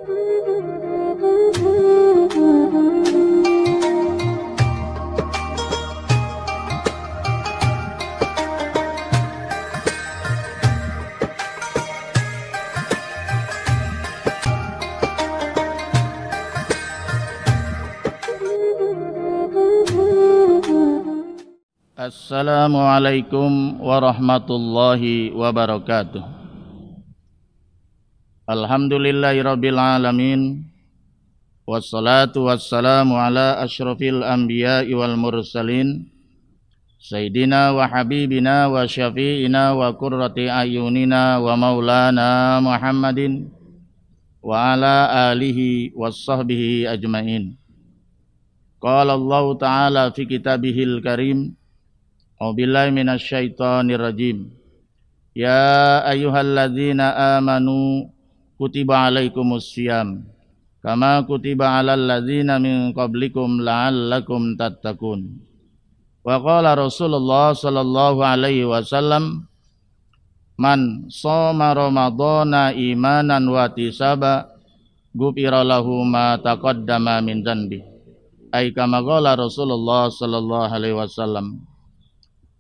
Assalamualaikum warahmatullahi wabarakatuh. Alhamdulillahirabbil alamin. Wassalatu wassalamu ala asyrafil anbiya'i wal mursalin Sayyidina wa habibina wa syafi'ina wa qurrati ayunina wa maulana Muhammadin wa ala alihi wassahbihi ajmain. Qala Allah ta'ala fi kitabihil karim, a'udzubillahi minasyaitonir rajim. Ya ayyuhalladzina amanu kutiba alaikumus syiyam kama kutiba alal ladzina min qablikum la'allakum tattaqun. Wa qala Rasulullah sallallahu alaihi wasallam, man shoma ramadhana imanan wa ihtisaba ghufira lahu ma taqaddama min dzanbi. Ai kama qala Rasulullah sallallahu alaihi wasallam.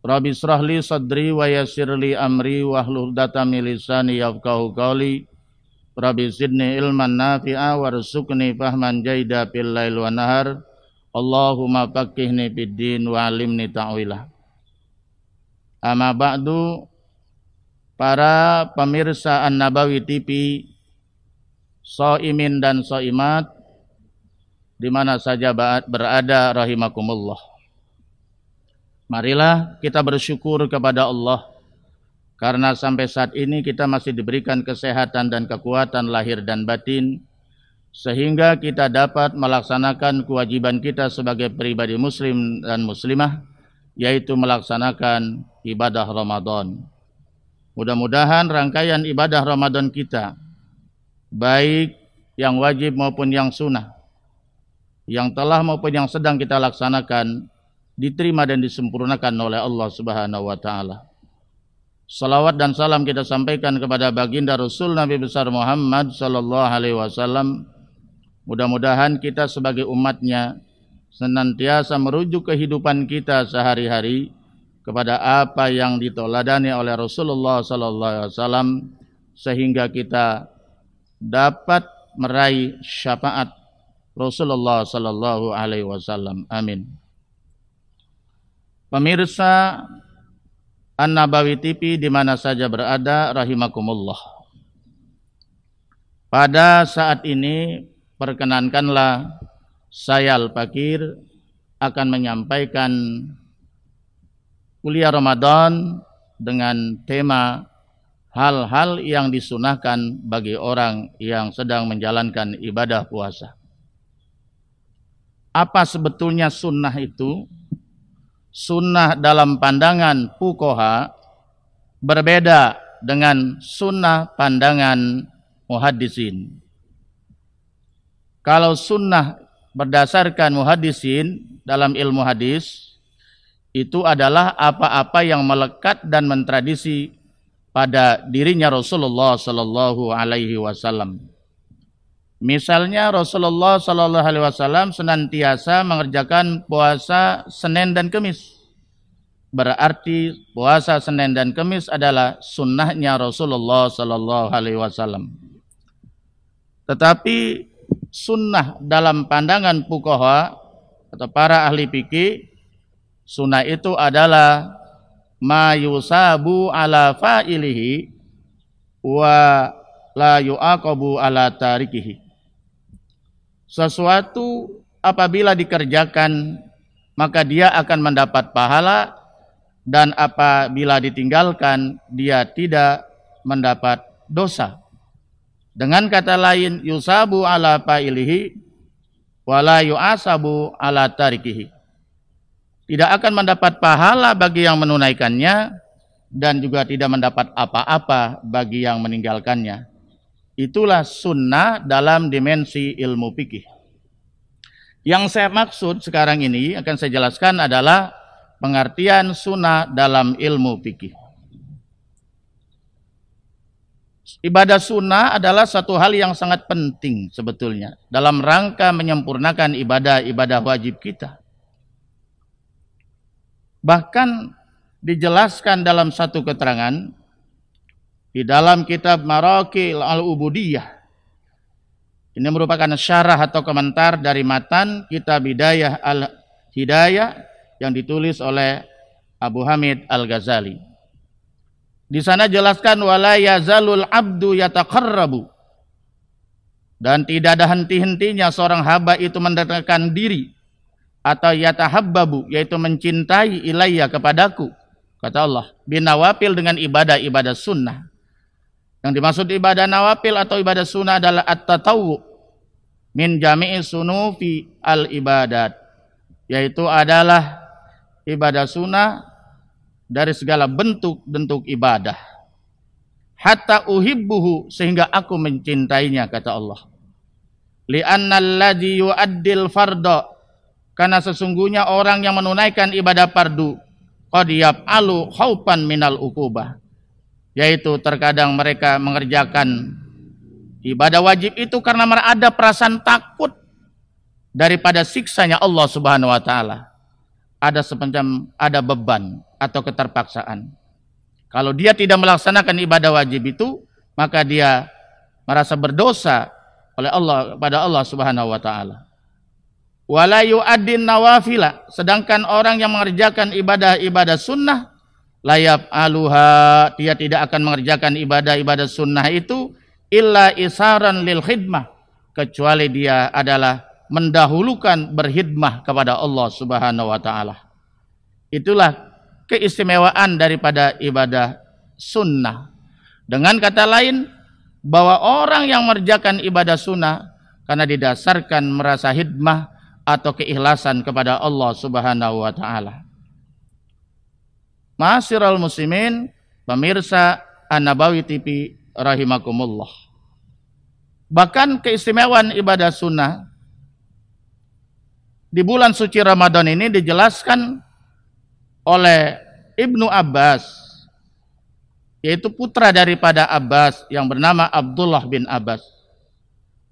Rabbi israh li sadri wa yassir li amri wahlul 'uqdatam min lisani yafqahu qawli. Rabbi zidni ilman nafi'a warzuqni fahman jaida fil lail wa nahar. Allahumma faqihni fid din wa 'allimni ta'wilah. Amma ba'du, para pemirsa An-Nabawi TV, shaimin dan shaimat di mana saja berada rahimakumullah. Marilah kita bersyukur kepada Allah karena sampai saat ini kita masih diberikan kesehatan dan kekuatan lahir dan batin, sehingga kita dapat melaksanakan kewajiban kita sebagai pribadi muslim dan muslimah, yaitu melaksanakan ibadah Ramadan. Mudah-mudahan rangkaian ibadah Ramadan kita, baik yang wajib maupun yang sunnah, yang telah maupun yang sedang kita laksanakan, diterima dan disempurnakan oleh Allah Subhanahu wa taala. Salawat dan salam kita sampaikan kepada baginda Rasul Nabi besar Muhammad sallallahu alaihi wasallam. Mudah-mudahan kita sebagai umatnya senantiasa merujuk kehidupan kita sehari-hari kepada apa yang diteladani oleh Rasulullah sallallahu alaihi wasallam, sehingga kita dapat meraih syafaat Rasulullah sallallahu alaihi wasallam. Amin. Pemirsa An-Nabawi TV di mana saja berada rahimakumullah. Pada saat ini perkenankanlah saya Al-Fakir akan menyampaikan kuliah Ramadan dengan tema hal-hal yang disunahkan bagi orang yang sedang menjalankan ibadah puasa. Apa sebetulnya sunnah itu? Sunnah dalam pandangan fuqaha berbeda dengan sunnah pandangan muhaddisin. Kalau sunnah berdasarkan muhaddisin dalam ilmu hadis, itu adalah apa-apa yang melekat dan mentradisi pada dirinya Rasulullah sallallahu alaihi wasallam. Misalnya Rasulullah sallallahu alaihi wasallam senantiasa mengerjakan puasa Senin dan Kamis. Berarti puasa Senin dan Kamis adalah sunnahnya Rasulullah sallallahu alaihi wasallam. Tetapi sunnah dalam pandangan fuqaha atau para ahli fikih, sunnah itu adalah ma yusabu ala fa'ilihi wa la yu'aqabu ala tarikihi. Sesuatu apabila dikerjakan maka dia akan mendapat pahala, dan apabila ditinggalkan dia tidak mendapat dosa. Dengan kata lain, yusabu ala fa'ilihi wa la yu'asabu ala tarikihi. Tidak akan mendapat pahala bagi yang menunaikannya dan juga tidak mendapat apa-apa bagi yang meninggalkannya. Itulah sunnah dalam dimensi ilmu fikih. Yang saya maksud sekarang ini akan saya jelaskan adalah pengertian sunnah dalam ilmu fikih. Ibadah sunnah adalah satu hal yang sangat penting sebetulnya dalam rangka menyempurnakan ibadah-ibadah wajib kita. Bahkan dijelaskan dalam satu keterangan di dalam kitab Maraqil al-Ubudiyah. Ini merupakan syarah atau komentar dari matan kitab Hidayah al-Hidayah yang ditulis oleh Abu Hamid al-Ghazali. Di sana jelaskan wala yazalul abdu yataqarrabu, dan tidak ada henti-hentinya seorang hamba itu mendekatkan diri atau yatahabbabu, yaitu mencintai ilayya kepadaku, kata Allah, binawafil, dengan ibadah-ibadah sunnah. Yang dimaksud ibadah nawafil atau ibadah sunnah adalah at-tatawwu min jami'i sunufi al-ibadat, yaitu adalah ibadah sunnah dari segala bentuk-bentuk ibadah. Hatta uhibbuhu, sehingga aku mencintainya, kata Allah. Li'anna alladhi yu'addil farda, karena sesungguhnya orang yang menunaikan ibadah fardu qad yaf'alu khaufan minal uqubah, yaitu terkadang mereka mengerjakan ibadah wajib itu karena ada perasaan takut daripada siksanya Allah Subhanahu wa taala. Ada beban atau keterpaksaan. Kalau dia tidak melaksanakan ibadah wajib itu, maka dia merasa berdosa oleh Allah pada Allah Subhanahu wa taala. Wala yu'addin nawafila, sedangkan orang yang mengerjakan ibadah-ibadah sunnah la yaf'aluha, dia tidak akan mengerjakan ibadah-ibadah sunnah itu illa isaran lil khidmah, kecuali dia adalah mendahulukan berkhidmah kepada Allah Subhanahu wa taala. Itulah keistimewaan daripada ibadah sunnah. Dengan kata lain, bahwa orang yang mengerjakan ibadah sunnah karena didasarkan merasa khidmah atau keikhlasan kepada Allah Subhanahu wa taala. Ma'asyiral muslimin, pemirsa An-Nabawi TV rahimakumullah. Bahkan keistimewaan ibadah sunnah di bulan suci Ramadan ini dijelaskan oleh Ibnu Abbas, yaitu putra daripada Abbas yang bernama Abdullah bin Abbas.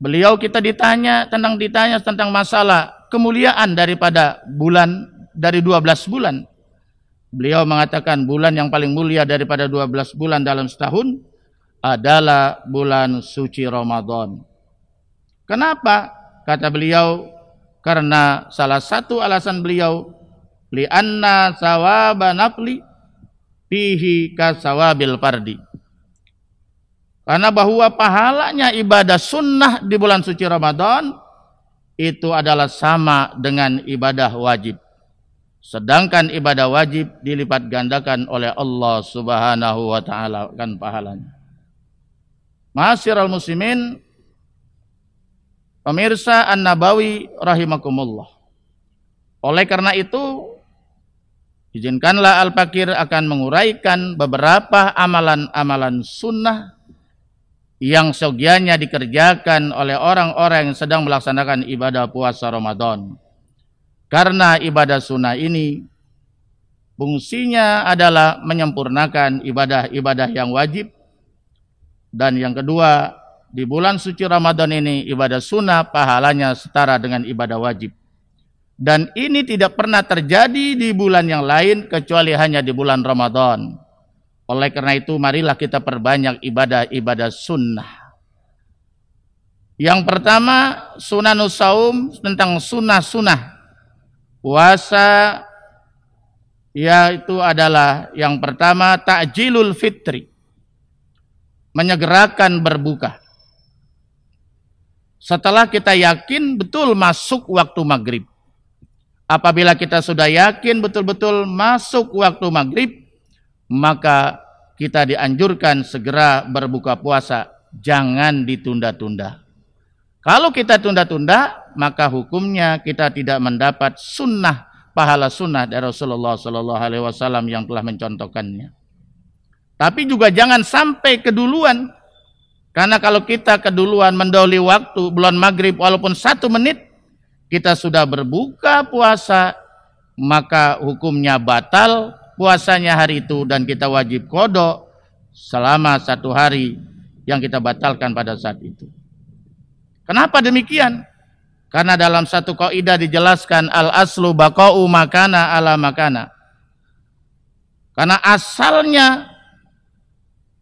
Beliau ditanya tentang masalah kemuliaan daripada bulan dari 12 bulan. Beliau mengatakan bulan yang paling mulia daripada 12 bulan dalam setahun adalah bulan suci Ramadan. Kenapa? Kata beliau, karena salah satu alasan beliau, li'anna sawaba nafli fihi kasawabil fardi. Karena bahwa pahalanya ibadah sunnah di bulan suci Ramadan itu adalah sama dengan ibadah wajib. Sedangkan ibadah wajib dilipat gandakan oleh Allah Subhanahu wa taala kan pahalanya. Ma'asyiral muslimin, pemirsa An-Nabawi rahimakumullah. Oleh karena itu, izinkanlah Al-Fakir akan menguraikan beberapa amalan-amalan sunnah yang seyogianya dikerjakan oleh orang-orang yang sedang melaksanakan ibadah puasa Ramadan. Karena ibadah sunnah ini fungsinya adalah menyempurnakan ibadah-ibadah yang wajib. Dan yang kedua, di bulan suci Ramadan ini ibadah sunnah pahalanya setara dengan ibadah wajib. Dan ini tidak pernah terjadi di bulan yang lain kecuali hanya di bulan Ramadan. Oleh karena itu, marilah kita perbanyak ibadah-ibadah sunnah. Yang pertama, sunanus saum, tentang sunnah-sunnah puasa, yaitu adalah yang pertama ta'jilul fitri, menyegerakan berbuka. Setelah kita yakin betul masuk waktu maghrib. Apabila kita sudah yakin betul-betul masuk waktu maghrib, maka kita dianjurkan segera berbuka puasa, jangan ditunda-tunda. Kalau kita tunda-tunda, maka hukumnya kita tidak mendapat sunnah, pahala sunnah dari Rasulullah SAW yang telah mencontohkannya. Tapi juga jangan sampai keduluan, karena kalau kita keduluan mendahului waktu bulan maghrib walaupun 1 menit, kita sudah berbuka puasa, maka hukumnya batal puasanya hari itu dan kita wajib qada selama 1 hari yang kita batalkan pada saat itu. Kenapa demikian? Karena dalam satu kaidah dijelaskan al-aslu baqa'u makana ala makana. Karena asalnya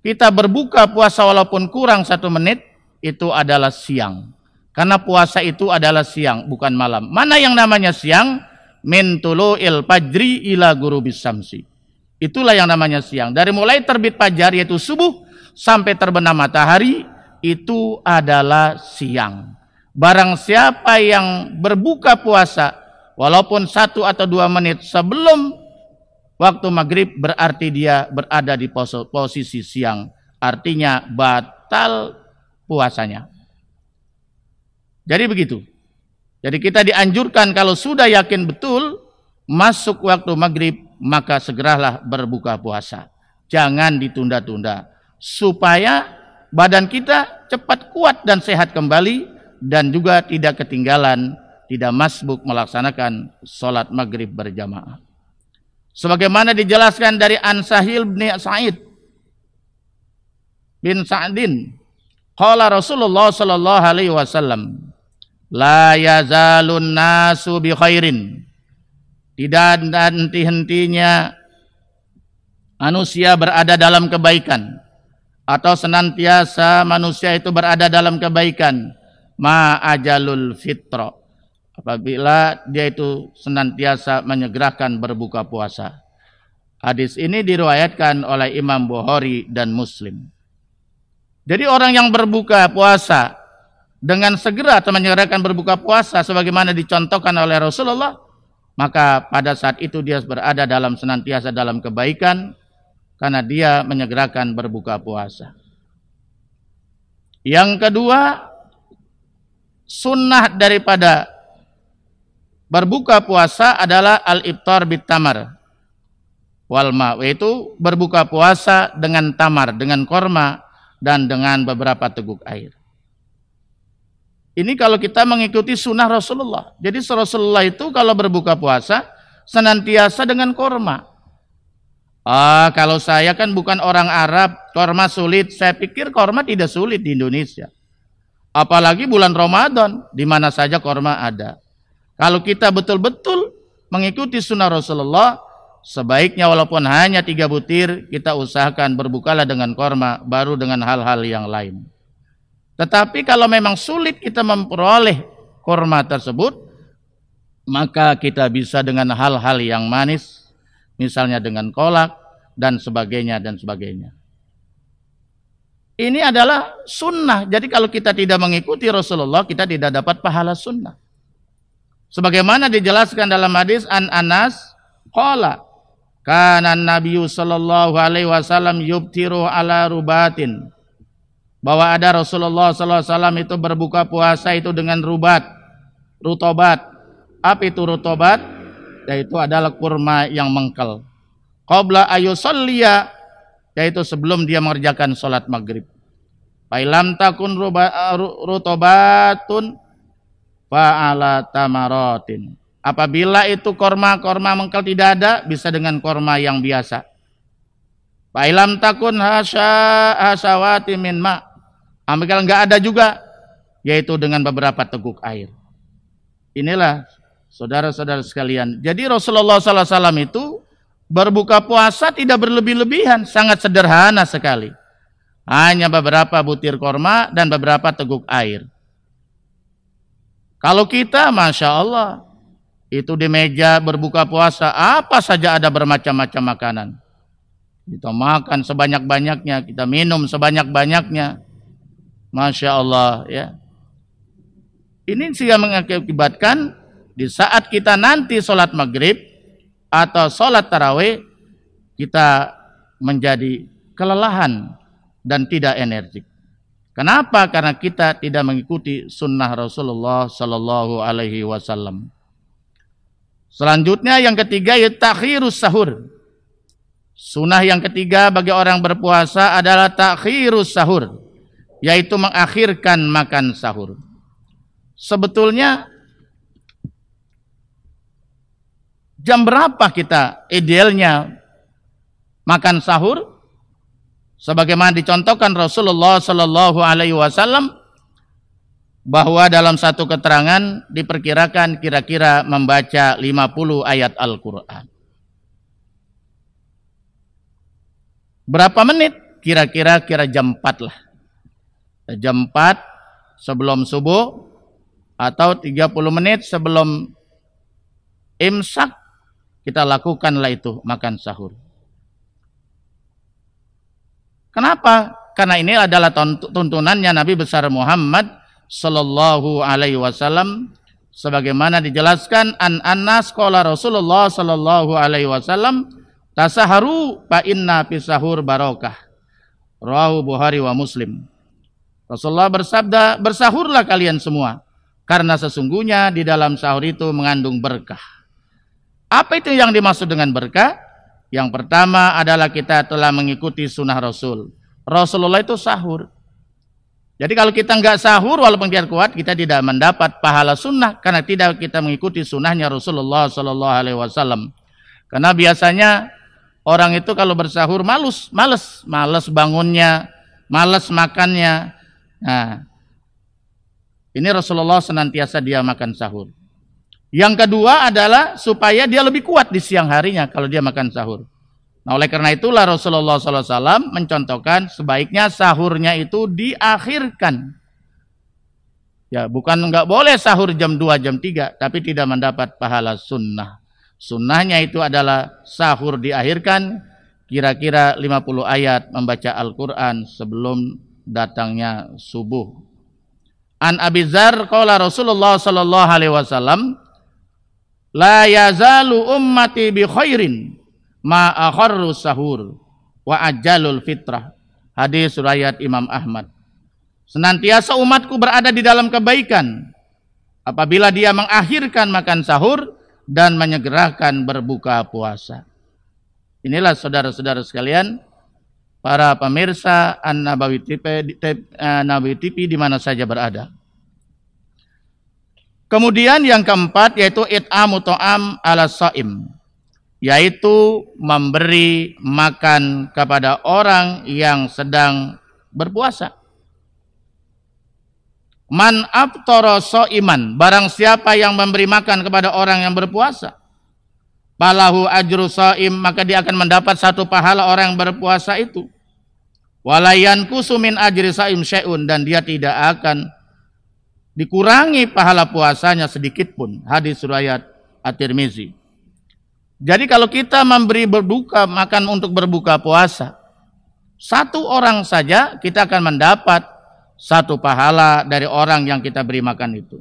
kita berbuka puasa walaupun kurang 1 menit itu adalah siang. Karena puasa itu adalah siang, bukan malam. Mana yang namanya siang? Min tulu'il fajri ila ghurubis syamsi. Itulah yang namanya siang. Dari mulai terbit fajar yaitu subuh sampai terbenam matahari itu adalah siang. Barang siapa yang berbuka puasa walaupun 1 atau 2 menit sebelum waktu maghrib berarti dia berada di posisi siang. Artinya batal puasanya. Jadi begitu. Jadi kita dianjurkan kalau sudah yakin betul masuk waktu maghrib maka segeralah berbuka puasa. Jangan ditunda-tunda. Supaya badan kita cepat kuat dan sehat kembali. Dan juga tidak ketinggalan, tidak masbuk melaksanakan sholat maghrib berjamaah. Sebagaimana dijelaskan dari An-Sahil bin Sa'id bin Sa'din, qala Rasulullah sallallahu alaihi wasallam, la yazalun nasu bi khairin. Tidak henti-hentinya manusia berada dalam kebaikan, atau senantiasa manusia itu berada dalam kebaikan. Ma'ajalul fitra, apabila dia itu senantiasa menyegerakan berbuka puasa. Hadis ini diriwayatkan oleh Imam Bukhari dan Muslim. Jadi orang yang berbuka puasa dengan segera atau menyegerakan berbuka puasa sebagaimana dicontohkan oleh Rasulullah, maka pada saat itu dia berada senantiasa dalam kebaikan karena dia menyegerakan berbuka puasa. Yang kedua, sunnah daripada berbuka puasa adalah al-iftar bit tamar wal ma, yaitu berbuka puasa dengan tamar, dengan korma dan dengan beberapa teguk air. Ini kalau kita mengikuti sunnah Rasulullah. Jadi Rasulullah itu kalau berbuka puasa senantiasa dengan korma. Kalau saya kan bukan orang Arab, korma sulit. Saya pikir korma tidak sulit di Indonesia. Apalagi bulan Ramadan, di mana saja korma ada. Kalau kita betul-betul mengikuti sunnah Rasulullah, sebaiknya walaupun hanya 3 butir, kita usahakan berbukalah dengan korma, baru dengan hal-hal yang lain. Tetapi kalau memang sulit kita memperoleh korma tersebut, maka kita bisa dengan hal-hal yang manis, misalnya dengan kolak, dan sebagainya, dan sebagainya. Ini adalah sunnah. Jadi kalau kita tidak mengikuti Rasulullah, kita tidak dapat pahala sunnah. Sebagaimana dijelaskan dalam hadis An Anas, qala kana Nabi sallallahu alaihi wasallam yubtiru ala rubatin. Bahwa ada Rasulullah sallallahu alaihi wasallam itu berbuka puasa itu dengan rutobat. Apa itu rutobat? Yaitu adalah kurma yang mengkel. Qabla ayusalliya, yaitu sebelum dia mengerjakan sholat maghrib. Failam takun rutobatun fa'ala tamaratin. Apabila itu korma mengkel tidak ada, bisa dengan korma yang biasa. Failam takun hasawati min ma. Apabila enggak ada juga, yaitu dengan beberapa teguk air. Inilah saudara-saudara sekalian. Jadi Rasulullah SAW itu berbuka puasa tidak berlebih-lebihan, sangat sederhana sekali. Hanya beberapa butir korma dan beberapa teguk air. Kalau kita, Masya Allah, itu di meja berbuka puasa, apa saja ada bermacam-macam makanan. Kita makan sebanyak-banyaknya, kita minum sebanyak-banyaknya. Masya Allah, ya. Ini sehingga mengakibatkan di saat kita nanti sholat maghrib atau sholat tarawih, kita menjadi kelelahan dan tidak energik. Kenapa? Karena kita tidak mengikuti sunnah Rasulullah Sallallahu Alaihi Wasallam. Selanjutnya yang ketiga yaitu takhirus sahur. Sunnah yang ketiga bagi orang berpuasa adalah takhirus sahur, yaitu mengakhirkan makan sahur. Sebetulnya jam berapa kita idealnya makan sahur? Sebagaimana dicontohkan Rasulullah Sallallahu Alaihi Wasallam bahwa dalam satu keterangan diperkirakan kira-kira membaca 50 ayat Al-Quran. Berapa menit? Kira-kira jam 4 lah. Jam 4 sebelum subuh atau 30 menit sebelum imsak kita lakukanlah itu, makan sahur. Kenapa? Karena ini adalah tuntunannya Nabi besar Muhammad Sallallahu Alaihi Wasallam, sebagaimana dijelaskan an Anas qala Rasulullah Sallallahu Alaihi Wasallam tasaharu fa inna fi sahur barakah. Rawahu Bukhari wa Muslim. Rasulullah bersabda, bersahurlah kalian semua, karena sesungguhnya di dalam sahur itu mengandung berkah. Apa itu yang dimaksud dengan berkah? Yang pertama adalah kita telah mengikuti sunnah Rasul. Rasulullah itu sahur. Jadi kalau kita nggak sahur walaupun dia kuat, kita tidak mendapat pahala sunnah karena tidak kita mengikuti sunnahnya Rasulullah Sallallahu Alaihi Wasallam. Karena biasanya orang itu kalau bersahur males bangunnya, males makannya. Nah, ini Rasulullah senantiasa dia makan sahur. Yang kedua adalah supaya dia lebih kuat di siang harinya kalau dia makan sahur. Nah, oleh karena itulah Rasulullah SAW mencontohkan sebaiknya sahurnya itu diakhirkan. Ya, bukan nggak boleh sahur jam 2, jam 3, tapi tidak mendapat pahala sunnah. Sunnahnya itu adalah sahur diakhirkan, kira-kira 50 ayat membaca Al-Quran sebelum datangnya subuh. An Abi Dzar qala Rasulullah sallallahu alaihi wasallam, la yazalu ummati bi khairin ma akharru sahur wa ajalul fitrah. Hadis riwayat Imam Ahmad. Senantiasa umatku berada di dalam kebaikan apabila dia mengakhirkan makan sahur dan menyegerakan berbuka puasa. Inilah saudara-saudara sekalian, para pemirsa An-Nabawi TV di mana saja berada. Kemudian yang keempat yaitu it'amu ta'am ala shaim, yaitu memberi makan kepada orang yang sedang berpuasa. Man aftara shaiman, barang siapa yang memberi makan kepada orang yang berpuasa, falahu ajru shaim, maka dia akan mendapat satu pahala orang yang berpuasa itu. Walayan kusumin ajri shaim syai'un, dan dia tidak akan dikurangi pahala puasanya sedikit pun. Hadis riwayat At-Tirmizi. Jadi kalau kita memberi berbuka makan untuk berbuka puasa, satu orang saja kita akan mendapat satu pahala dari orang yang kita beri makan itu.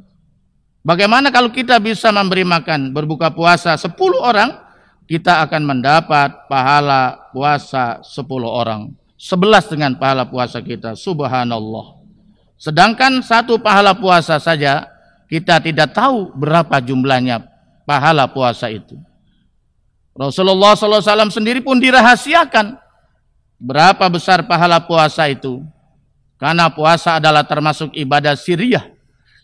Bagaimana kalau kita bisa memberi makan berbuka puasa 10 orang, kita akan mendapat pahala puasa 10 orang. 11 dengan pahala puasa kita. Subhanallah. Sedangkan satu pahala puasa saja kita tidak tahu berapa jumlahnya pahala puasa itu. Rasulullah SAW sendiri pun dirahasiakan berapa besar pahala puasa itu. Karena puasa adalah termasuk ibadah sirriyah,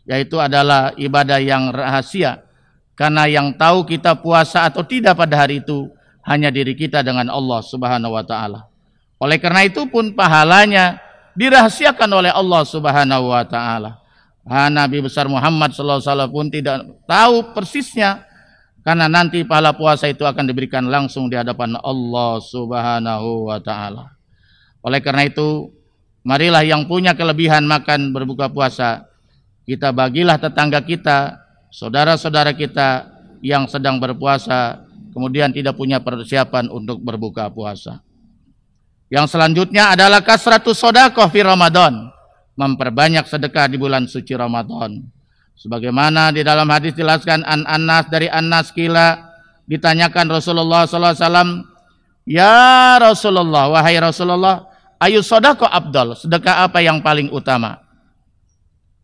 yaitu adalah ibadah yang rahasia. Karena yang tahu kita puasa atau tidak pada hari itu hanya diri kita dengan Allah Subhanahu wa taala. Oleh karena itu pun pahalanya dirahasiakan oleh Allah Subhanahu wa taala. Nabi besar Muhammad sallallahu alaihi wasallam pun tidak tahu persisnya, karena nanti pahala puasa itu akan diberikan langsung di hadapan Allah Subhanahu wa taala. Oleh karena itu, marilah yang punya kelebihan makan berbuka puasa, kita bagilah tetangga kita, saudara-saudara kita yang sedang berpuasa, kemudian tidak punya persiapan untuk berbuka puasa. Yang selanjutnya adalah kasratus shadaqah fi Ramadan, memperbanyak sedekah di bulan suci Ramadan. Sebagaimana di dalam hadis dijelaskan an Anas, dari Anas kila ditanyakan Rasulullah SAW, ya Rasulullah, wahai Rasulullah, ayu shadaqah abdal, sedekah apa yang paling utama?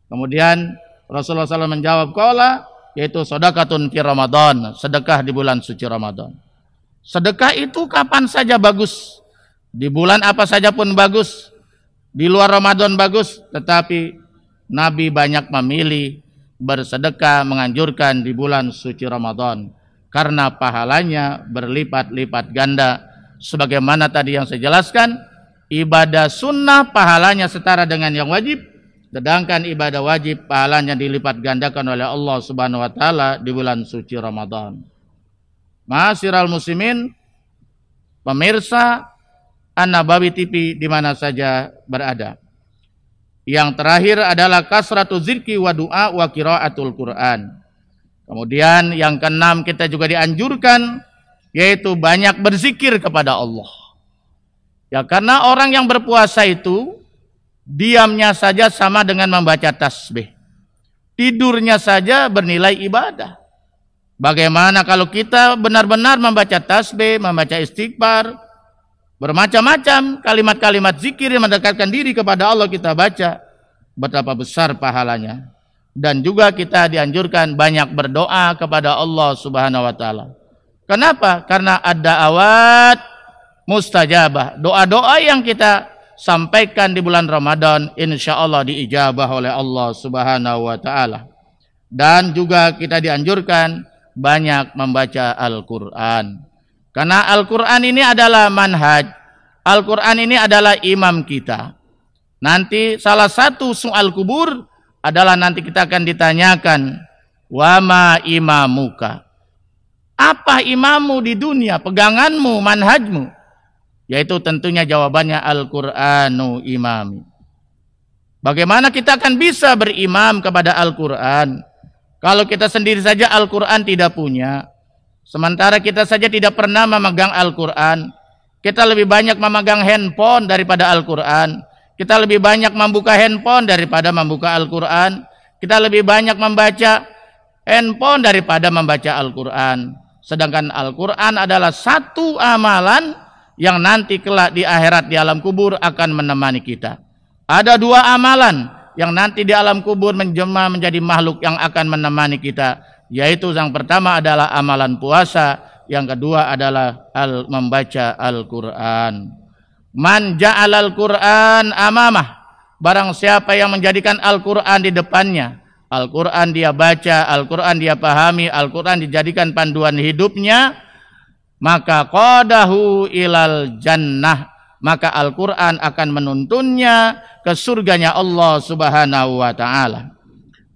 Kemudian Rasulullah SAW menjawab, qala, yaitu shadaqatun fi Ramadan, sedekah di bulan suci Ramadan. Sedekah itu kapan saja bagus, di bulan apa saja pun bagus, di luar Ramadan bagus, tetapi Nabi banyak memilih bersedekah, menganjurkan di bulan suci Ramadan, karena pahalanya berlipat-lipat ganda. Sebagaimana tadi yang saya jelaskan, ibadah sunnah pahalanya setara dengan yang wajib, sedangkan ibadah wajib pahalanya dilipat gandakan oleh Allah Subhanahu wa taala di bulan suci Ramadan. Ma'asyiral muslimin, pemirsa An-Nabawi TV di mana saja berada. Yang terakhir adalah kasratu zikri wa du'a wa qiraatul Quran. Kemudian yang keenam kita juga dianjurkan yaitu banyak berzikir kepada Allah. Ya, karena orang yang berpuasa itu diamnya saja sama dengan membaca tasbih. Tidurnya saja bernilai ibadah. Bagaimana kalau kita benar-benar membaca tasbih, membaca istighfar, bermacam-macam kalimat-kalimat zikir yang mendekatkan diri kepada Allah kita baca, betapa besar pahalanya. Dan juga kita dianjurkan banyak berdoa kepada Allah Subhanahu wa taala. Kenapa? Karena ada awat mustajabah. Doa-doa yang kita sampaikan di bulan Ramadan insya Allah diijabah oleh Allah Subhanahu wa taala. Dan juga kita dianjurkan banyak membaca Al-Quran. Karena Al-Quran ini adalah manhaj. Al-Quran ini adalah imam kita. Nanti salah satu soal kubur adalah nanti kita akan ditanyakan, wa ma imamuka. Apa imammu di dunia, peganganmu, manhajmu? Yaitu tentunya jawabannya Al-Qur'anu imami. Bagaimana kita akan bisa berimam kepada Al-Quran kalau kita sendiri saja Al-Quran tidak punya? Sementara kita saja tidak pernah memegang Al-Quran. Kita lebih banyak memegang handphone daripada Al-Quran. Kita lebih banyak membuka handphone daripada membuka Al-Quran. Kita lebih banyak membaca handphone daripada membaca Al-Quran. Sedangkan Al-Quran adalah satu amalan yang nanti kelak di akhirat di alam kubur akan menemani kita. Ada dua amalan yang nanti di alam kubur menjelma menjadi makhluk yang akan menemani kita. Yaitu yang pertama adalah amalan puasa, yang kedua adalah membaca Al-Quran. Man ja'alal Quran amamah, barang siapa yang menjadikan Al-Quran di depannya, Al-Quran dia baca, Al-Quran dia pahami, Al-Quran dijadikan panduan hidupnya, maka qadahu ilal jannah, maka Al-Quran akan menuntunnya ke surganya Allah Subhanahu wa ta'ala.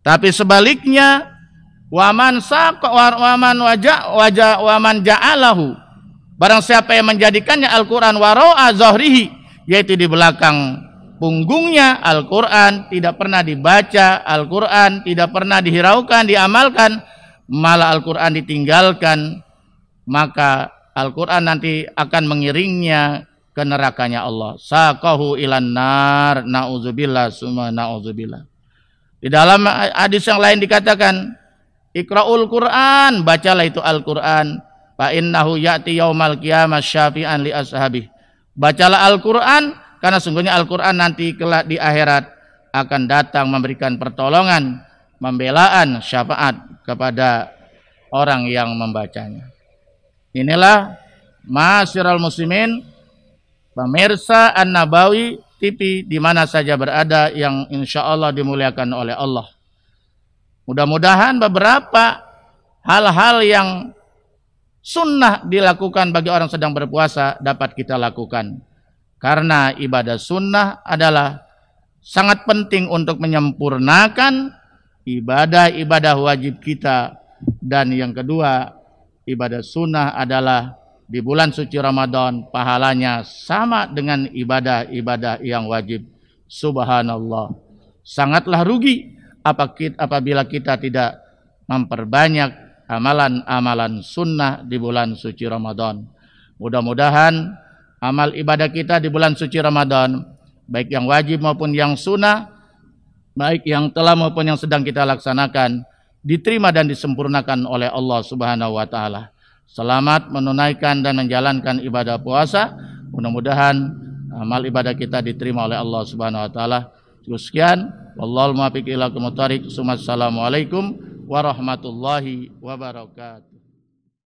Tapi sebaliknya, waman ja'alahu, barang siapa yang menjadikannya Al-Quran wara'a zahrihi, yaitu di belakang punggungnya, Al-Quran tidak pernah dibaca, Al-Quran tidak pernah dihiraukan, diamalkan, malah Al-Quran ditinggalkan, maka Al-Quran nanti akan mengiringnya ke nerakanya Allah. Saqahu ilan nar, na'udzubillah summa na'udzubillah. Di dalam hadis yang lain dikatakan, Iqra'ul Quran, bacalah itu Al-Quran, fa innahu ya'ti yaumal qiyamah syafi'an li ashabih. Bacalah Al-Quran, karena sungguhnya Al-Quran nanti kelak di akhirat akan datang memberikan pertolongan, pembelaan, syafaat kepada orang yang membacanya. Inilah ma'asyiral muslimin, pemirsa An-Nabawi TV di mana saja berada yang insya Allah dimuliakan oleh Allah. Mudah-mudahan beberapa hal-hal yang sunnah dilakukan bagi orang sedang berpuasa dapat kita lakukan. Karena ibadah sunnah adalah sangat penting untuk menyempurnakan ibadah-ibadah wajib kita. Dan yang kedua, ibadah sunnah adalah di bulan suci Ramadan pahalanya sama dengan ibadah-ibadah yang wajib. Subhanallah. Sangatlah rugi apabila kita tidak memperbanyak amalan-amalan sunnah di bulan suci Ramadan. Mudah-mudahan amal ibadah kita di bulan suci Ramadan, baik yang wajib maupun yang sunnah, baik yang telah maupun yang sedang kita laksanakan, diterima dan disempurnakan oleh Allah Subhanahu wa ta'ala. Selamat menunaikan dan menjalankan ibadah puasa. Mudah-mudahan amal ibadah kita diterima oleh Allah Subhanahu wa ta'ala. Sekian, wallahul muwaffiq ila aqwamit thoriq. Assalamualaikum warahmatullahi wabarakatuh.